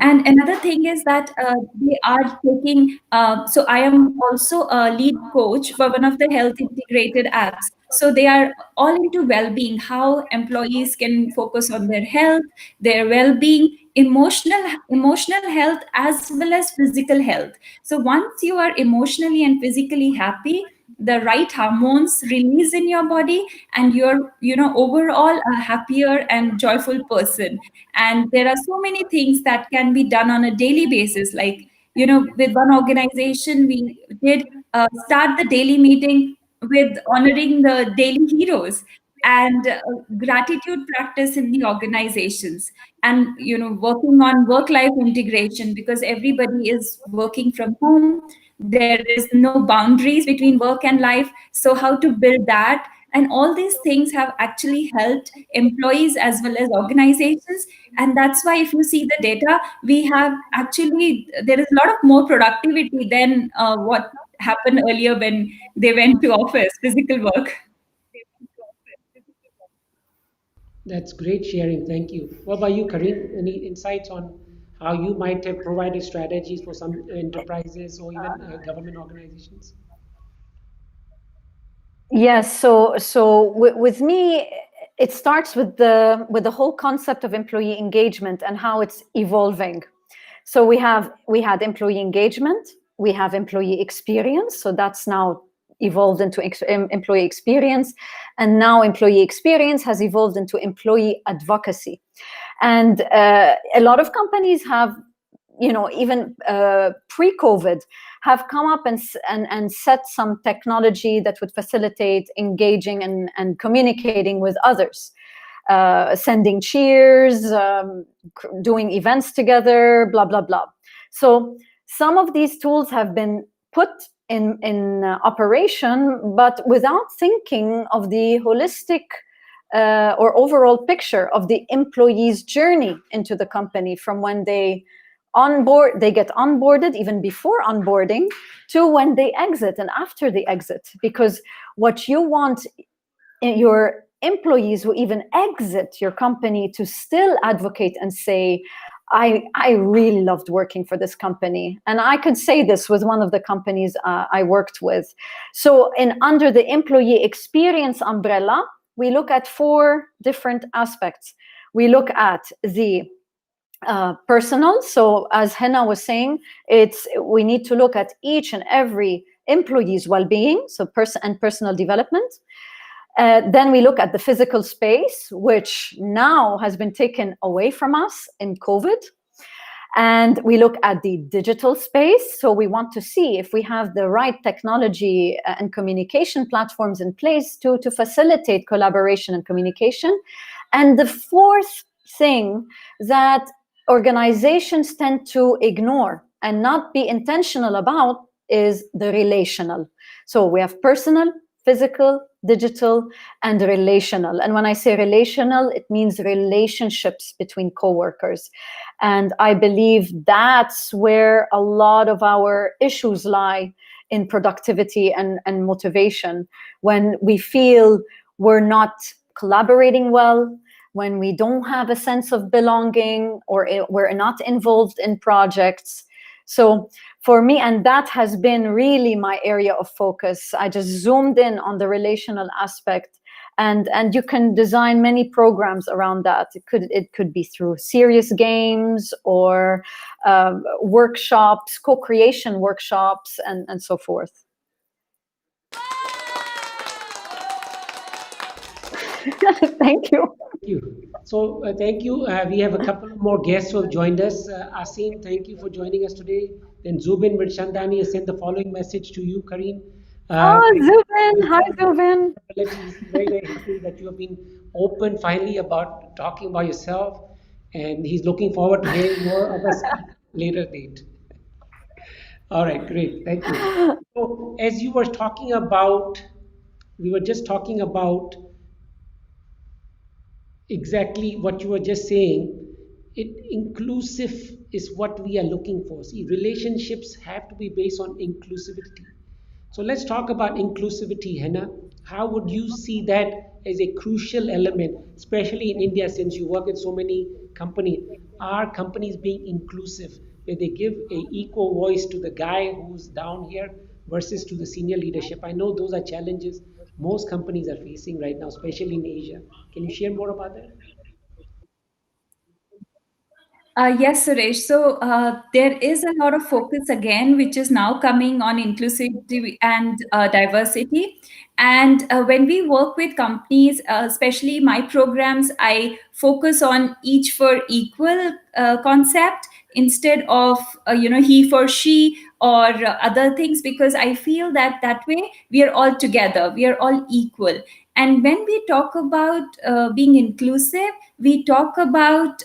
S3: And another thing is that they are taking, so I am also a lead coach for one of the health integrated apps. So they are all into well-being, how employees can focus on their health, their well-being, emotional health, as well as physical health. So once you are emotionally and physically happy, the right hormones release in your body, and you're, overall a happier and joyful person. And there are so many things that can be done on a daily basis, like, with one organization we did start the daily meeting with honoring the daily heroes, and gratitude practice in the organizations, and working on work life integration, because everybody is working from home. There is no boundaries between work and life, so how to build that. And all these things have actually helped employees as well as organizations. And that's why, if you see the data, we have actually, there is a lot of more productivity than what happened earlier when they went to office, physical work.
S1: That's great sharing. Thank you. What about you, Karim? Any insights on how you might have provided strategies for some enterprises or even government organizations?
S2: Yes, with me, it starts with the whole concept of employee engagement and how it's evolving. So we had employee engagement, we have employee experience, so that's now evolved into employee experience, and now employee experience has evolved into employee advocacy. And a lot of companies have, even pre-COVID, have come up and set some technology that would facilitate engaging and communicating with others, sending cheers, doing events together, blah, blah, blah. So some of these tools have been put in operation, but without thinking of the holistic or overall picture of the employee's journey into the company, from when they get onboarded, even before onboarding, to when they exit and after they exit. Because what you want your employees who even exit your company to still advocate and say, I really loved working for this company. And I could say this with one of the companies I worked with. So under the employee experience umbrella, we look at 4 different aspects. We look at the personal. So as Henna was saying, we need to look at each and every employee's well-being, so personal development. Then we look at the physical space, which now has been taken away from us in COVID. And we look at the digital space. So we want to see if we have the right technology and communication platforms in place to facilitate collaboration and communication. And the 4th thing that organizations tend to ignore and not be intentional about is the relational. So we have personal, physical, digital, and relational. And when I say relational, it means relationships between coworkers. And I believe that's where a lot of our issues lie in productivity and motivation. When we feel we're not collaborating well, when we don't have a sense of belonging, or we're not involved in projects. So for me, and that has been really my area of focus, I just zoomed in on the relational aspect, and you can design many programs around that. It could be through serious games or workshops, co-creation workshops, and so forth. Thank you.
S1: Thank you. So thank you. We have a couple more guests who have joined us. Asim, thank you for joining us today. Then Zubin Mirshandani has sent the following message to you, Kareen.
S2: Oh,
S1: Thank you for
S2: Zubin. Hi,
S1: your
S2: Zubin.
S1: abilities. Very, very happy that you have been open finally about talking about yourself. And he's looking forward to hearing more of us at later date. All right, great. Thank you. So, as you were talking about, we were just talking about exactly what you were just saying. It inclusive is what we are looking for. See, relationships have to be based on inclusivity. So let's talk about inclusivity, Hannah. How would you see that as a crucial element, especially in India, since you work with so many companies? Are companies being inclusive, where they give a equal voice to the guy who's down here versus to the senior leadership? I know those are challenges most companies are facing right now, especially in Asia. Can you share more about that?
S3: Yes, Suresh. So there is a lot of focus again, which is now coming on inclusivity and diversity. And when we work with companies, especially my programs, I focus on each for equal concept instead of he for she or other things, because I feel that that way we are all together, we are all equal. And when we talk about being inclusive, we talk about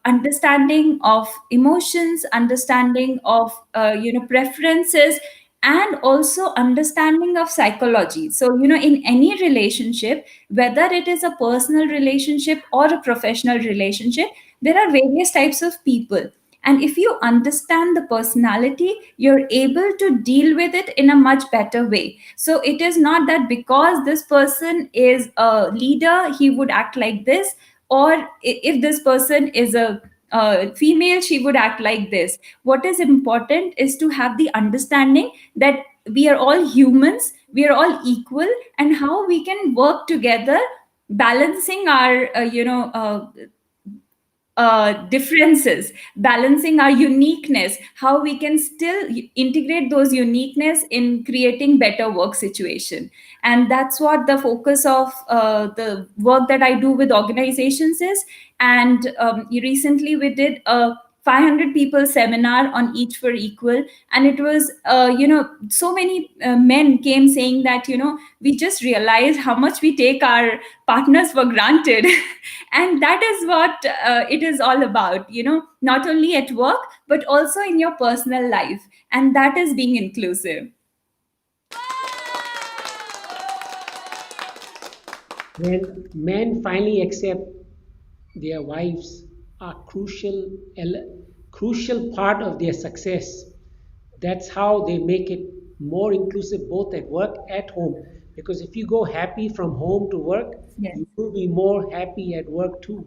S3: understanding of emotions, understanding of preferences, and also understanding of psychology. So in any relationship, whether it is a personal relationship or a professional relationship, there are various types of people. And if you understand the personality, you're able to deal with it in a much better way. So it is not that because this person is a leader, he would act like this, or if this person is a female, she would act like this. What is important is to have the understanding that we are all humans, we are all equal, and how we can work together, balancing our differences, balancing our uniqueness, how we can still integrate those uniqueness in creating better work situation. And that's what the focus of the work that I do with organizations is. And recently we did a 500 people seminar on each for equal, and it was so many men came saying that we just realized how much we take our partners for granted. And that is what it is all about, not only at work but also in your personal life, and that is being inclusive.
S1: When men finally accept their wives are crucial part of their success. That's how they make it more inclusive both at work, at home. Because if you go happy from home to work,
S3: Yes.
S1: you will be more happy at work too.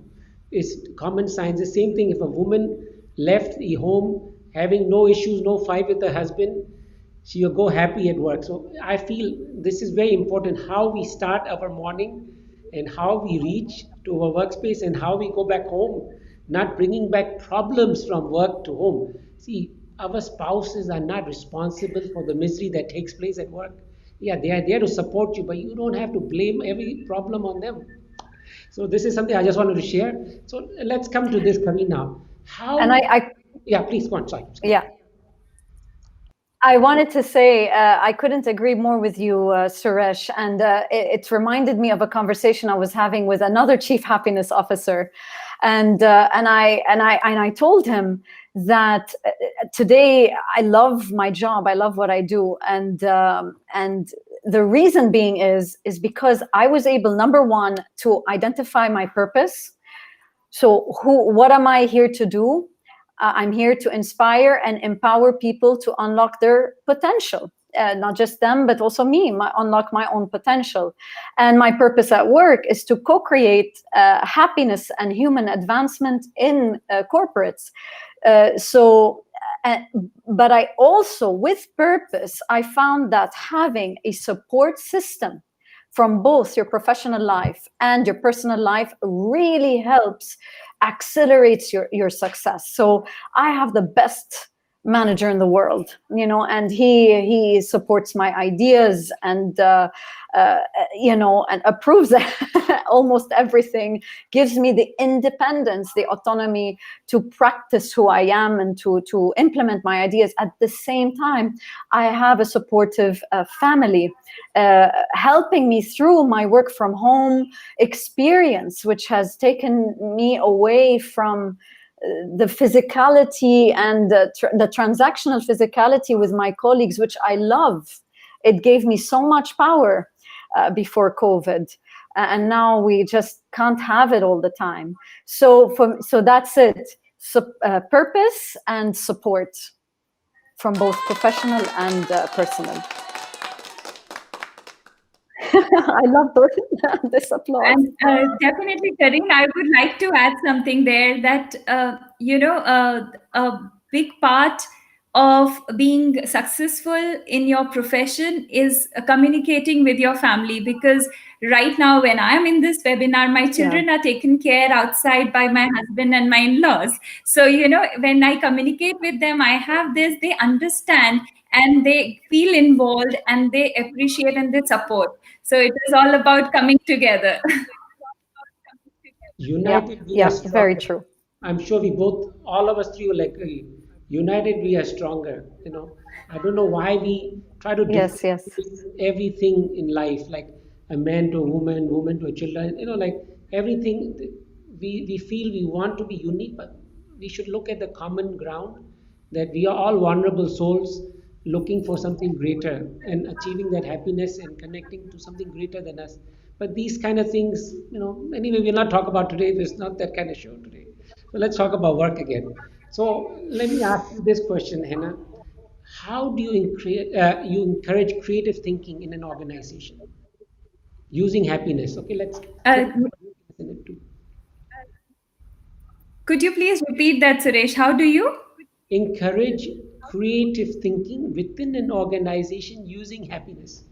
S1: It's common science. The same thing if a woman left the home having no issues, no fight with her husband, she'll go happy at work. So I feel this is very important how we start our morning and how we reach to our workspace and how we go back home, not bringing back problems from work to home. See, our spouses are not responsible for the misery that takes place at work. Yeah, they are there to support you, but you don't have to blame every problem on them. So this is something I just wanted to share. So let's come to this, Karina.
S2: And
S1: How? Yeah, please go on. Sorry.
S2: yeah, I wanted to say I couldn't agree more with you, Suresh, and it reminded me of a conversation I was having with another chief happiness officer, and I told him that today I love my job, I love what I do, and the reason being is because I was able, number one, to identify my purpose. So what am I here to do? I'm here to inspire and empower people to unlock their potential. Not just them, but also me, unlock my own potential. And my purpose at work is to co-create happiness and human advancement in corporates. Uh, but I also, with purpose, I found that having a support system from both your professional life and your personal life really helps accelerates your success. So I have the best manager in the world, and he supports my ideas and and approves almost everything, gives me the independence, the autonomy to practice who I am and to implement my ideas. At the same time, I have a supportive family helping me through my work from home experience, which has taken me away from the physicality and the transactional physicality with my colleagues, which I love. It gave me so much power before COVID, and now we just can't have it all the time. So that's it. So, purpose and support from both professional and personal. I love this applause.
S3: And definitely, Karin, I would like to add something there that, a big part of being successful in your profession is communicating with your family. Because right now, when I'm in this webinar, my
S2: Yeah.
S3: children are taken care outside by my husband and my in-laws. So, when I communicate with them, I have this, they understand and they feel involved and they appreciate and they support. So it is all about coming together.
S2: Yeah,
S1: United we are
S2: yeah, very
S1: stronger.
S2: true.
S1: I'm sure we both, all of us three will agree. United we are stronger. I don't know why we try to
S2: Yes, yes.
S1: differentiate everything in life, like a man to a woman, woman to a children. Like everything. We feel we want to be unique, but we should look at the common ground that we are all vulnerable souls looking for something greater and achieving that happiness and connecting to something greater than us. But these kind of things, anyway, we'll not talk about today. There's not that kind of show today. So let's talk about work again. So let me ask you this question, Hannah. How do you encourage creative thinking in an organization using happiness? Okay, let's
S3: Uh,
S1: put happiness in it too.
S3: could you please repeat that, Suresh? How do you?
S1: Encourage creative thinking within an organization using happiness.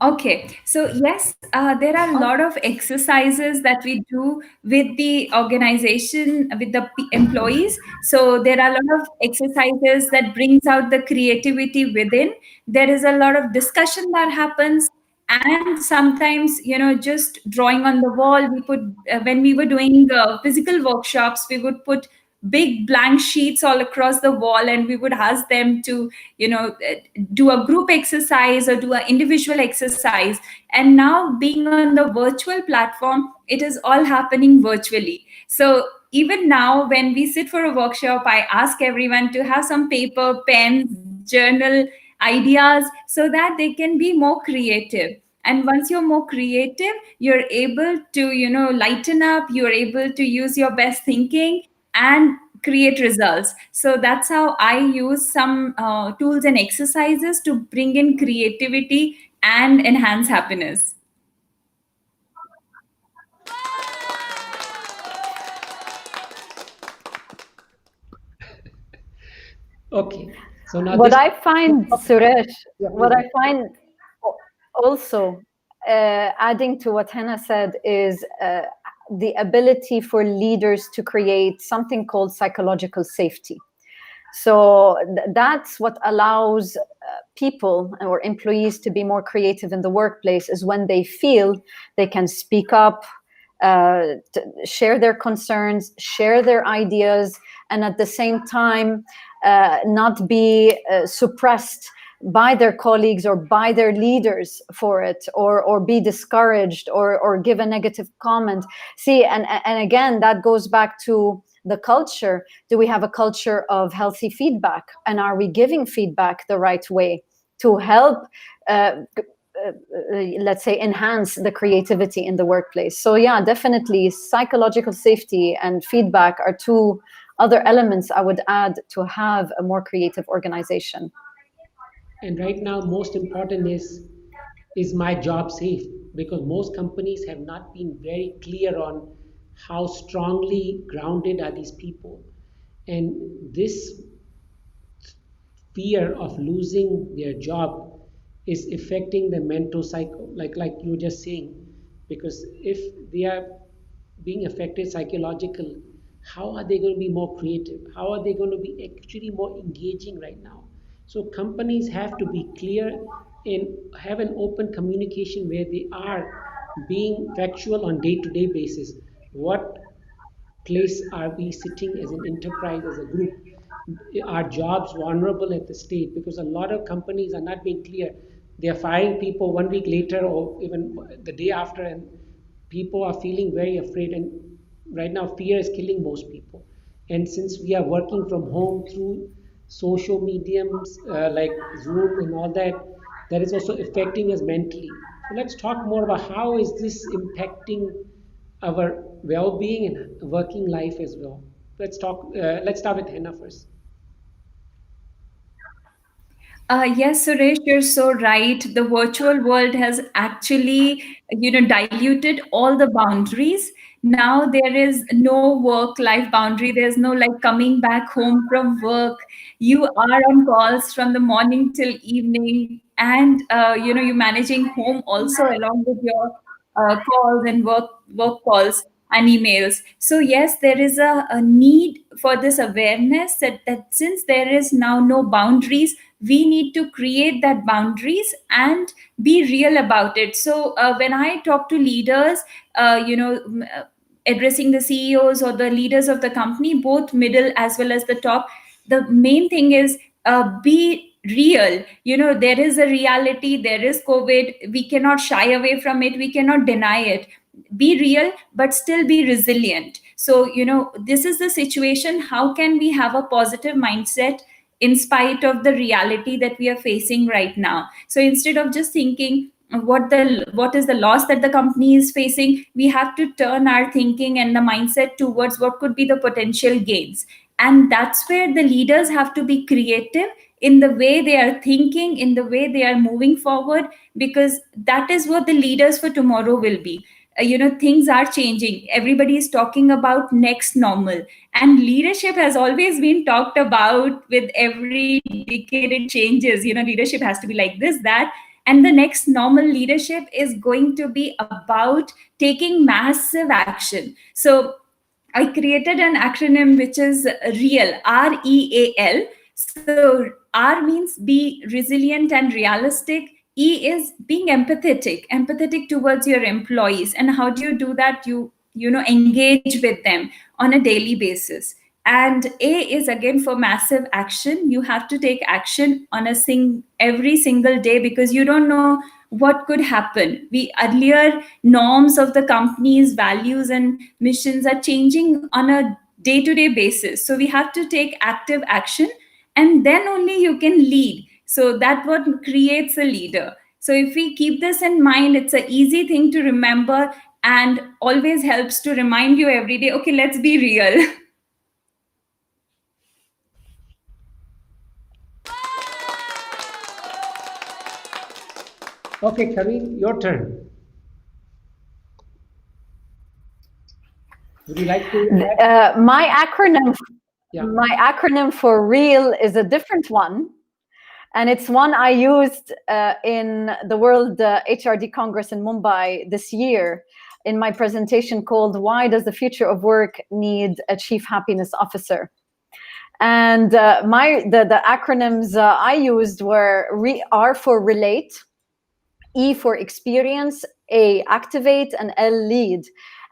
S3: Okay, so yes, there are a lot of exercises that we do with the organization, with the employees. So there are a lot of exercises that brings out the creativity within. There is a lot of discussion that happens, and sometimes just drawing on the wall. We put when we were doing physical workshops, we would put big blank sheets all across the wall, and we would ask them to do a group exercise or do an individual exercise. And now, being on the virtual platform, it is all happening virtually. So even now, when we sit for a workshop, I ask everyone to have some paper, pens, journal, ideas, so that they can be more creative. And once you're more creative, you're able to lighten up, you're able to use your best thinking and create results. So that's how I use some tools and exercises to bring in creativity and enhance happiness.
S1: Okay. So now
S2: What
S1: this.
S2: I find, Suresh,
S1: Yeah, please
S2: what
S1: go
S2: I
S1: ahead.
S2: find also, adding to what Hannah said, is the ability for leaders to create something called psychological safety. So that's what allows people or employees to be more creative in the workplace, is when they feel they can speak up, share their concerns, share their ideas, and at the same time not be suppressed by their colleagues or by their leaders for it, or be discouraged, or give a negative comment. See, and again, that goes back to the culture. Do we have a culture of healthy feedback, and are we giving feedback the right way to help let's say enhance the creativity in the workplace? So yeah, definitely psychological safety and feedback are two other elements I would add to have a more creative organization.
S1: And right now, most important is my job safe? Because most companies have not been very clear on how strongly grounded are these people, and this fear of losing their job is affecting the mental cycle, like you were just saying. Because if they are being affected psychological, how are they going to be more creative? How are they going to be actually more engaging right now? So companies have to be clear and have an open communication where they are being factual on day-to-day basis. What place are we sitting as an enterprise, as a group? Are jobs vulnerable at the state? Because a lot of companies are not being clear. They are firing people 1 week later or even the day after, and people are feeling very afraid. And right now fear is killing most people, and since we are working from home through social mediums like Zoom and all that, that is also affecting us mentally. So let's talk more about how is this impacting our well-being and working life as well. Let's start with Henna first.
S3: Yes, Suresh, you're so right. The virtual world has actually, diluted all the boundaries. Now there is no work-life boundary. There's no like coming back home from work. You are on calls from the morning till evening, and you're managing home also along with your calls and work calls and emails. So yes, there is a need for this awareness that since there is now no boundaries, we need to create that boundaries and be real about it. So when I talk to leaders, addressing the CEOs or the leaders of the company, both middle as well as the top, the main thing is be real. There is a reality, there is COVID, we cannot shy away from it, we cannot deny it. Be real but still be resilient. So this is the situation. How can we have a positive mindset in spite of the reality that we are facing right now? So instead of just thinking what is the loss that the company is facing, we have to turn our thinking and the mindset towards what could be the potential gains. And that's where the leaders have to be creative in the way they are thinking, in the way they are moving forward, because that is what the leaders for tomorrow will be. Things are changing, everybody is talking about next normal, and leadership has always been talked about. With every decade it changes. Leadership has to be like this, that, and the next normal leadership is going to be about taking massive action. So I created an acronym which is REAL, REAL. So R means be resilient and realistic. E is being empathetic towards your employees. And how do you do that? You engage with them on a daily basis. And A is again for massive action. You have to take action on every single day, because you don't know what could happen. We earlier norms of the company's values and missions are changing on a day-to-day basis. So we have to take active action, and then only you can lead. So that what creates a leader. So if we keep this in mind, it's an easy thing to remember, and always helps to remind you every day, okay, let's be real.
S1: Okay, Karim, your turn. Would you like to add?
S2: My acronym,
S1: Yeah.
S2: for real is a different one, and it's one I used in the World HRD Congress in Mumbai this year in my presentation called "Why Does the Future of Work Need a Chief Happiness Officer?" And the acronyms I used were R for relate, E for experience, A activate, and L lead.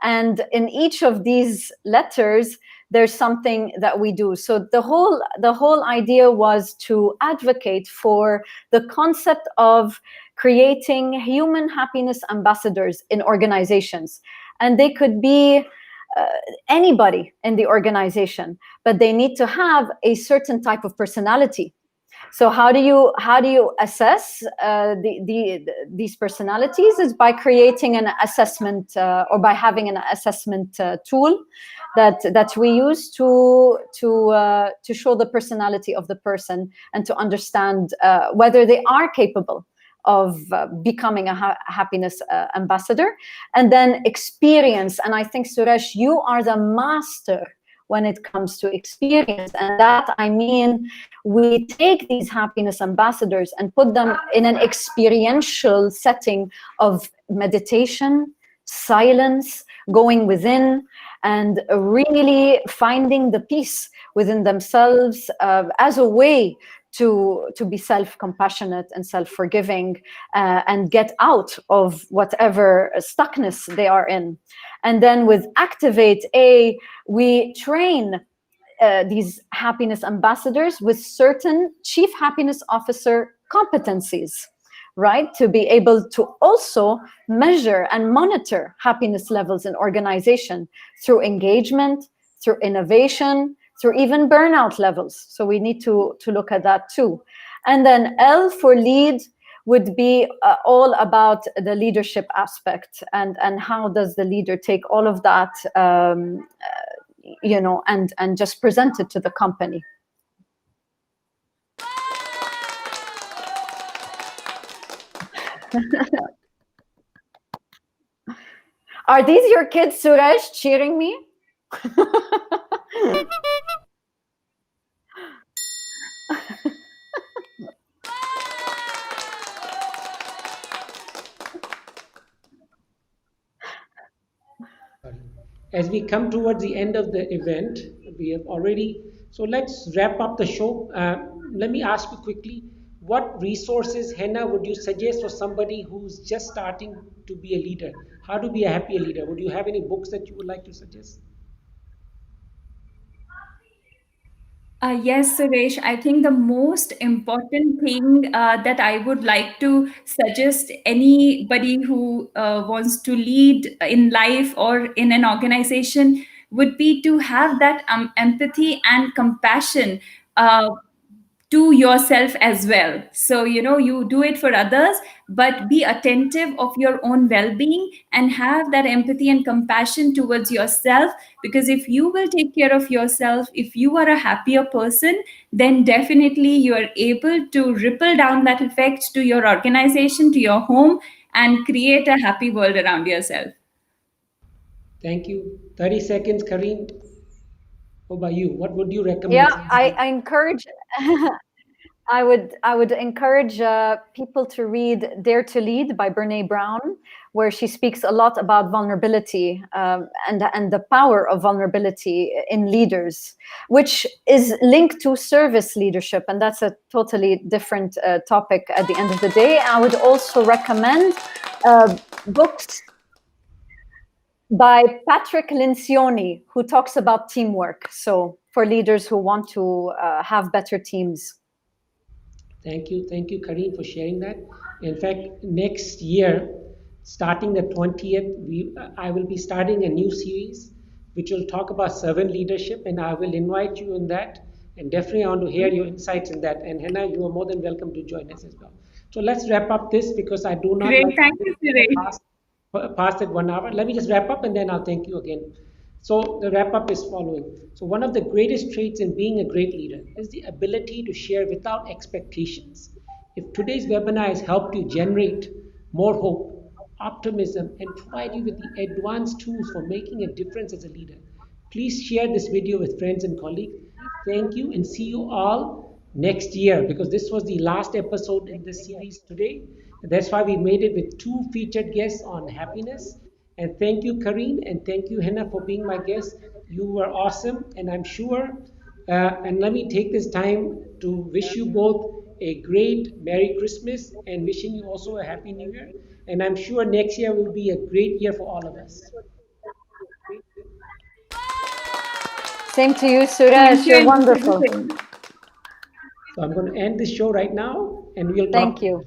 S2: And in each of these letters, there's something that we do. So the whole idea was to advocate for the concept of creating human happiness ambassadors in organizations. And they could be anybody in the organization, but they need to have a certain type of personality. So how do you assess these personalities? Is by creating an assessment or by having an assessment tool that we use to show the personality of the person and to understand whether they are capable of becoming a happiness ambassador. And then experience. And I think, Suresh, you are the master when it comes to experience. And that, I mean, we take these happiness ambassadors and put them in an experiential setting of meditation, silence, going within, and really finding the peace within themselves as a way to be self-compassionate and self-forgiving and get out of whatever stuckness they are in. And then with Activate A, we train these happiness ambassadors with certain chief happiness officer competencies. right? To be able to also measure and monitor happiness levels in organization through engagement, through innovation, through even burnout levels. So we need to look at that too. And then L for lead would be all about the leadership aspect, and how does the leader take all of that, and just present it to the company. Are these your kids, Suresh, cheering me?
S1: As we come towards the end of the event, we have already, so let's wrap up the show. Let me ask you quickly, what resources, Henna, would you suggest for somebody who's just starting to be a leader? How to be a happier leader? Would you have any books that you would like to suggest?
S3: Yes, Suresh. I think the most important thing that I would like to suggest anybody who wants to lead in life or in an organization would be to have that empathy and compassion to yourself as well. So, you do it for others, but be attentive of your own well being and have that empathy and compassion towards yourself. Because if you will take care of yourself, if you are a happier person, then definitely you are able to ripple down that effect to your organization, to your home, and create a happy world around yourself.
S1: Thank you. 30 seconds, Kareen. How about you? What would you
S2: Yeah,
S1: recommend somebody?
S2: I encourage. I would encourage people to read Dare to Lead by Brene Brown, where she speaks a lot about vulnerability, and the power of vulnerability in leaders, which is linked to service leadership, and that's a totally different topic at the end of the day. I would also recommend books by Patrick Lencioni, who talks about teamwork. So for leaders who want to have better teams.
S1: Thank you, Kareem, for sharing that. In fact, next year, starting the 20th, I will be starting a new series which will talk about servant leadership, and I will invite you in that. And definitely, I want to hear your insights in that. And Henna, you are more than welcome to join us as well. So let's wrap up this because I do not
S3: Great.
S1: like
S3: Thank
S1: to
S3: you,
S1: go
S3: Suresh.
S1: past that 1 hour. Let me just wrap up and then I'll thank you again. So the wrap up is following. So one of the greatest traits in being a great leader is the ability to share without expectations. If today's webinar has helped you generate more hope, optimism, and provide you with the advanced tools for making a difference as a leader, please share this video with friends and colleagues. Thank you and see you all next year because this was the last episode in this series today. That's why we made it with two featured guests on happiness. And thank you, Kareen, and thank you, Henna, for being my guest. You were awesome, and I'm sure. And let me take this time to wish you both a great Merry Christmas and wishing you also a Happy New Year. And I'm sure next year will be a great year for all of us.
S2: Same to you,
S3: Thank
S2: Suresh.
S3: you,
S2: You're
S3: and wish you the
S2: wonderful.
S3: same.
S1: So I'm going to end this show right now, and we'll
S2: Thank
S1: talk
S2: you.